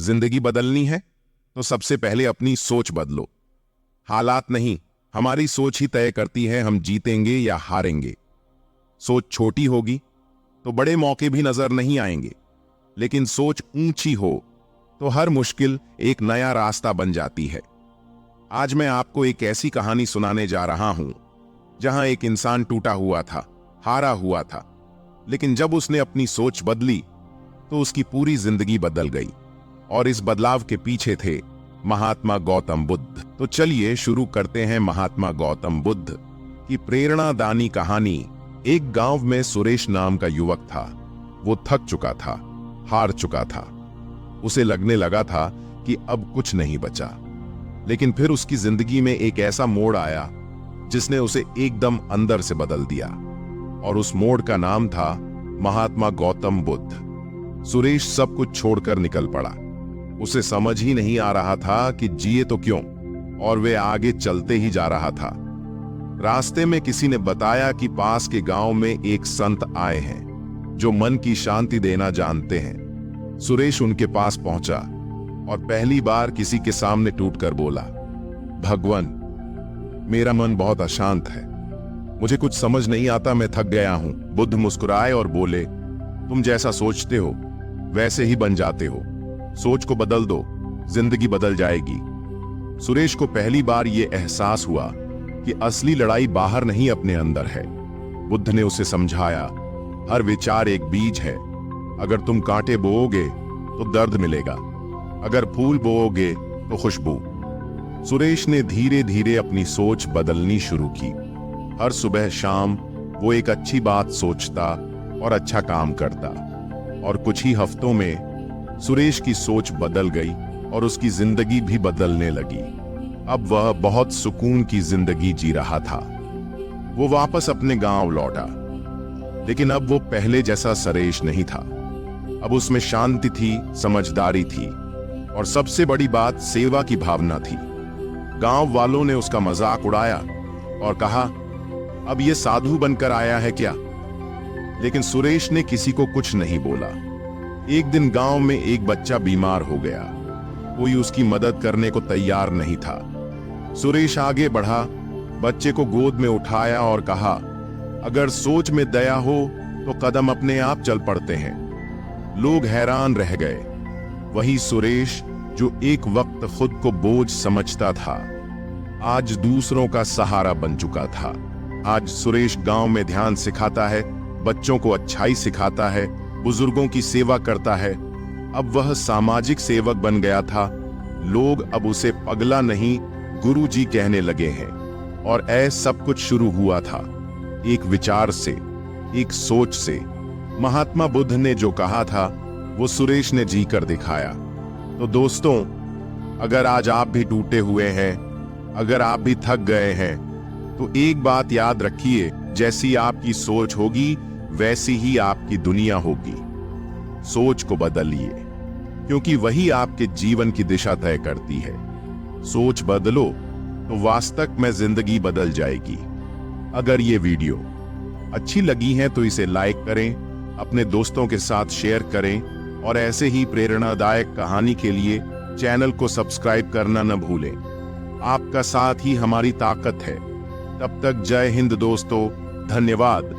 जिंदगी बदलनी है तो सबसे पहले अपनी सोच बदलो। हालात नहीं, हमारी सोच ही तय करती है हम जीतेंगे या हारेंगे। सोच छोटी होगी तो बड़े मौके भी नजर नहीं आएंगे, लेकिन सोच ऊंची हो तो हर मुश्किल एक नया रास्ता बन जाती है। आज मैं आपको एक ऐसी कहानी सुनाने जा रहा हूं जहां एक इंसान टूटा हुआ था, हारा हुआ था, लेकिन जब उसने अपनी सोच बदली तो उसकी पूरी जिंदगी बदल गई। और इस बदलाव के पीछे थे महात्मा गौतम बुद्ध। तो चलिए शुरू करते हैं महात्मा गौतम बुद्ध की प्रेरणादायी कहानी। एक गांव में सुरेश नाम का युवक था। वो थक चुका था, हार चुका था। उसे लगने लगा था कि अब कुछ नहीं बचा। लेकिन फिर उसकी जिंदगी में एक ऐसा मोड़ आया जिसने उसे एकदम अंदर से बदल दिया, और उस मोड़ का नाम था महात्मा गौतम बुद्ध। सुरेश सब कुछ छोड़कर निकल पड़ा। उसे समझ ही नहीं आ रहा था कि जिए तो क्यों, और वे आगे चलते ही जा रहा था। रास्ते में किसी ने बताया कि पास के गांव में एक संत आए हैं जो मन की शांति देना जानते हैं। सुरेश उनके पास पहुंचा और पहली बार किसी के सामने टूटकर बोला, भगवान, मेरा मन बहुत अशांत है, मुझे कुछ समझ नहीं आता, मैं थक गया हूं। बुद्ध मुस्कुराए और बोले, तुम जैसा सोचते हो वैसे ही बन जाते हो। सोच को बदल दो, जिंदगी बदल जाएगी। सुरेश को पहली बार यह एहसास हुआ कि असली लड़ाई बाहर नहीं, अपने अंदर है। बुद्ध ने उसे समझाया, हर विचार एक बीज है। अगर तुम कांटे बोओगे तो दर्द मिलेगा, अगर फूल बोओगे तो खुशबू। सुरेश ने धीरे धीरे अपनी सोच बदलनी शुरू की। हर सुबह शाम वो एक अच्छी बात सोचता और अच्छा काम करता, और कुछ ही हफ्तों में सुरेश की सोच बदल गई और उसकी जिंदगी भी बदलने लगी। अब वह बहुत सुकून की जिंदगी जी रहा था। वो वापस अपने गांव लौटा, लेकिन अब वो पहले जैसा सुरेश नहीं था। अब उसमें शांति थी, समझदारी थी, और सबसे बड़ी बात सेवा की भावना थी। गांव वालों ने उसका मजाक उड़ाया और कहा, अब ये साधु बनकर आया है क्या? लेकिन सुरेश ने किसी को कुछ नहीं बोला। एक दिन गांव में एक बच्चा बीमार हो गया। कोई उसकी मदद करने को तैयार नहीं था। सुरेश आगे बढ़ा, बच्चे को गोद में उठाया और कहा, अगर सोच में दया हो तो कदम अपने आप चल पड़ते हैं। लोग हैरान रह गए। वही सुरेश जो एक वक्त खुद को बोझ समझता था, आज दूसरों का सहारा बन चुका था। आज सुरेश गांव में ध्यान सिखाता है, बच्चों को अच्छाई सिखाता है, बुजुर्गों की सेवा करता है। अब वह सामाजिक सेवक बन गया था। लोग अब उसे पगला नहीं, गुरुजी कहने लगे हैं। और ऐसा सब कुछ शुरू हुआ था एक विचार से, एक सोच से। महात्मा बुद्ध ने जो कहा था वो सुरेश ने जी कर दिखाया। तो दोस्तों, अगर आज आप भी टूटे हुए हैं, अगर आप भी थक गए हैं, तो एक बात याद रखिए, जैसी आपकी सोच होगी वैसी ही आपकी दुनिया होगी। सोच को बदलिए, क्योंकि वही आपके जीवन की दिशा तय करती है। सोच बदलो तो वास्तव में जिंदगी बदल जाएगी। अगर ये वीडियो अच्छी लगी है तो इसे लाइक करें, अपने दोस्तों के साथ शेयर करें, और ऐसे ही प्रेरणादायक कहानी के लिए चैनल को सब्सक्राइब करना न भूलें। आपका साथ ही हमारी ताकत है। तब तक जय हिंद दोस्तों, धन्यवाद।